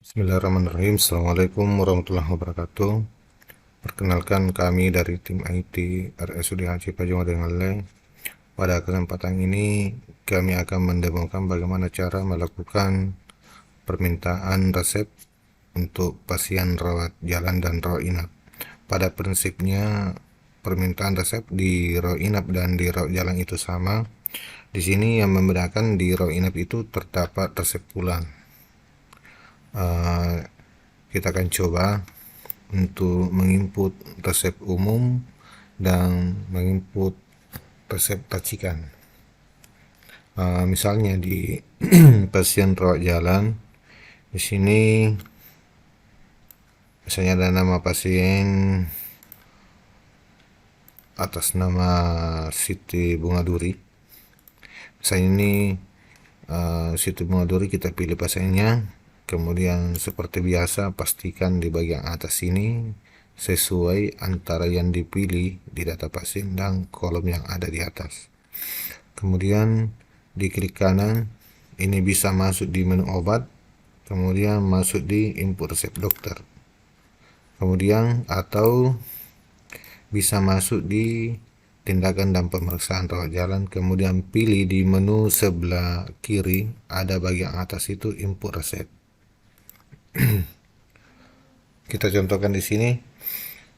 Bismillahirrahmanirrahim. Assalamualaikum warahmatullahi wabarakatuh. Perkenalkan, kami dari tim IT RSUD Haji Pajang Dengaleng. Pada kesempatan ini kami akan mendemokan bagaimana cara melakukan permintaan resep untuk pasien rawat jalan dan rawat inap. Pada prinsipnya permintaan resep di rawat inap dan di rawat jalan itu sama. Di sini yang membedakan, di rawat inap itu terdapat resep pulang. Kita akan coba untuk menginput resep umum dan menginput resep racikan. Misalnya di pasien rawat jalan, di sini misalnya ada nama pasien atas nama Siti Bunga Duri. Misalnya ini Siti Bunga Duri, kita pilih pasiennya. Kemudian seperti biasa, pastikan di bagian atas ini sesuai antara yang dipilih di data pasien dan kolom yang ada di atas. Kemudian di klik kanan, ini bisa masuk di menu obat, kemudian masuk di input resep dokter, kemudian atau bisa masuk di tindakan dan pemeriksaan rawat jalan, kemudian pilih di menu sebelah kiri, ada bagian atas itu input resep. Kita contohkan di sini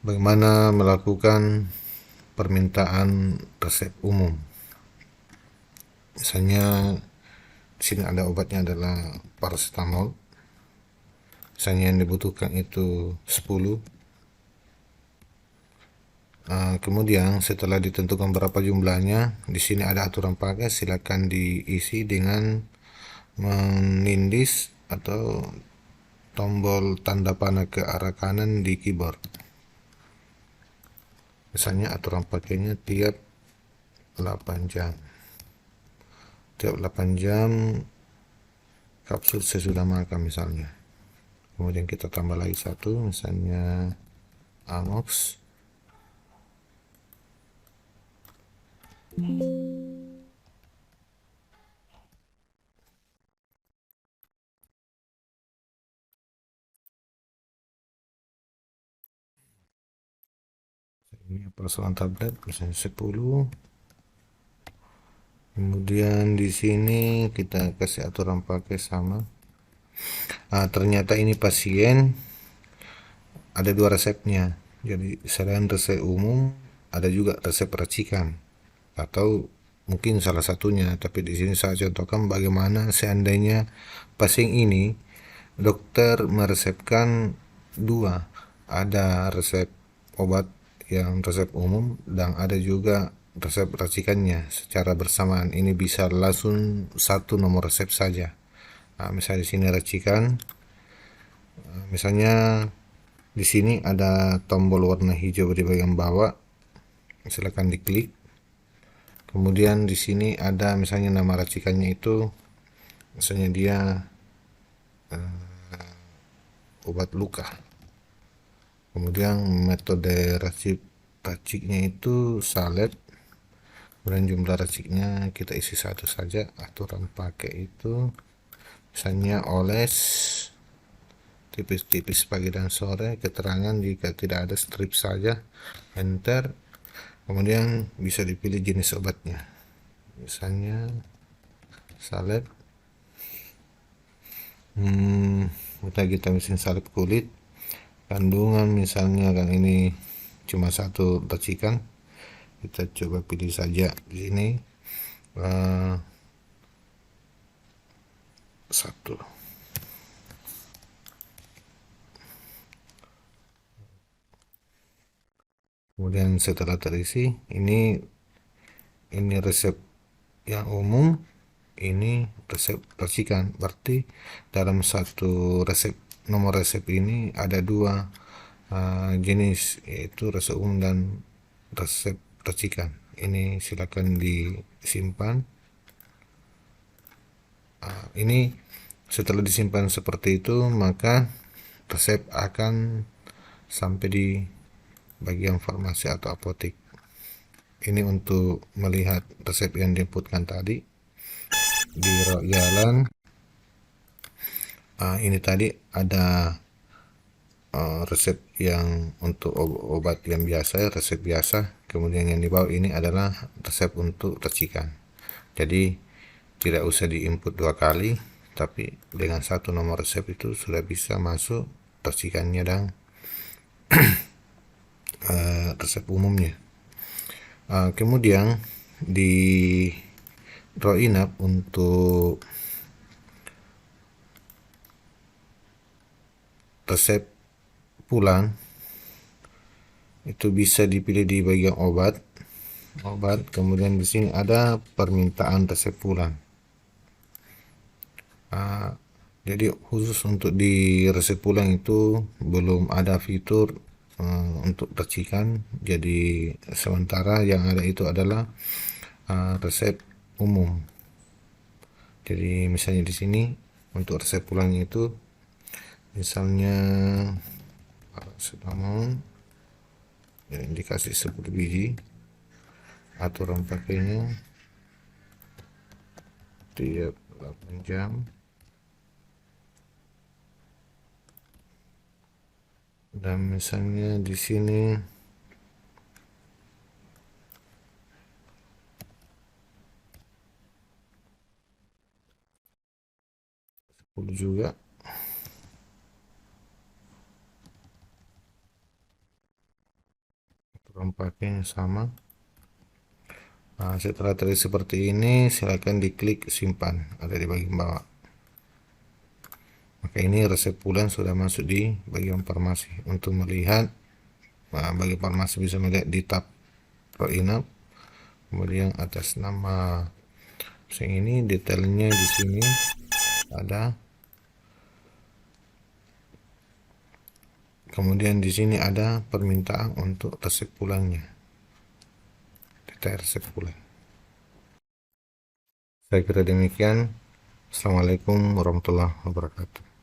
bagaimana melakukan permintaan resep umum. Misalnya di sini ada obatnya adalah paracetamol. Misalnya yang dibutuhkan itu 10. Kemudian setelah ditentukan berapa jumlahnya, di sini ada aturan pakai, silakan diisi dengan menindis atau tombol tanda panah ke arah kanan di keyboard. Misalnya aturan pakainya tiap 8 jam. Tiap 8 jam kapsul sesudah makan misalnya. Kemudian kita tambah lagi satu, misalnya Amox. Ini persoalan tablet, misalnya 10. Kemudian di sini kita kasih aturan pakai sama. Ternyata ini pasien ada 2 resepnya. Jadi selain resep umum, ada juga resep racikan, atau mungkin salah satunya. Tapi di sini saya contohkan bagaimana seandainya pasien ini dokter meresepkan 2, ada resep obat yang resep umum dan ada juga resep racikannya secara bersamaan. Ini bisa langsung satu nomor resep saja. Misalnya di sini racikan, misalnya di sini ada tombol warna hijau di bagian bawah, silakan diklik. Kemudian di sini ada misalnya nama racikannya itu, misalnya dia obat luka. Kemudian metode raciknya itu salet. Kemudian jumlah raciknya kita isi satu saja. Aturan pakai itu misalnya oles tipis-tipis pagi dan sore. Keterangan jika tidak ada strip saja, enter. Kemudian bisa dipilih jenis obatnya, misalnya salep. Kita mesin salep kulit. Kandungan misalnya kan ini cuma satu racikan, kita coba pilih saja di sini satu. Kemudian setelah terisi, ini resep yang umum, ini resep racikan. Berarti dalam satu resep, nomor resep ini ada 2 jenis, yaitu resep umum dan resep racikan. Ini silakan disimpan. Ini setelah disimpan seperti itu, maka resep akan sampai di bagian farmasi atau apotek. Ini untuk melihat resep yang diinputkan tadi di rawat jalan. Ini tadi ada resep yang untuk obat yang biasa, resep biasa. Kemudian yang di bawah ini adalah resep untuk racikan. Jadi tidak usah diinput dua kali, tapi dengan satu nomor resep itu sudah bisa masuk racikannya dan resep umumnya. Kemudian di draw inap untuk resep pulang itu bisa dipilih di bagian obat. Kemudian di sini ada permintaan resep pulang. Jadi khusus untuk di resep pulang itu belum ada fitur untuk racikan. Jadi sementara yang ada itu adalah resep umum. Jadi misalnya di sini untuk resep pulangnya itu misalnya paracetamol yang dikasih 10 biji, aturan pakainya tiap 8 jam, dan misalnya di sini 10 juga, aturan pakainya sama. Setelah terlihat seperti ini, silakan diklik simpan, ada di bagian bawah. Maka ini resep pulang sudah masuk di bagian farmasi. Untuk melihat, bagi farmasi bisa melihat di tab Roinap, kemudian atas nama yang ini detailnya di sini ada. Kemudian di sini ada permintaan untuk resep pulangnya, detail resep pulang. Saya kira demikian. Assalamualaikum warahmatullahi wabarakatuh.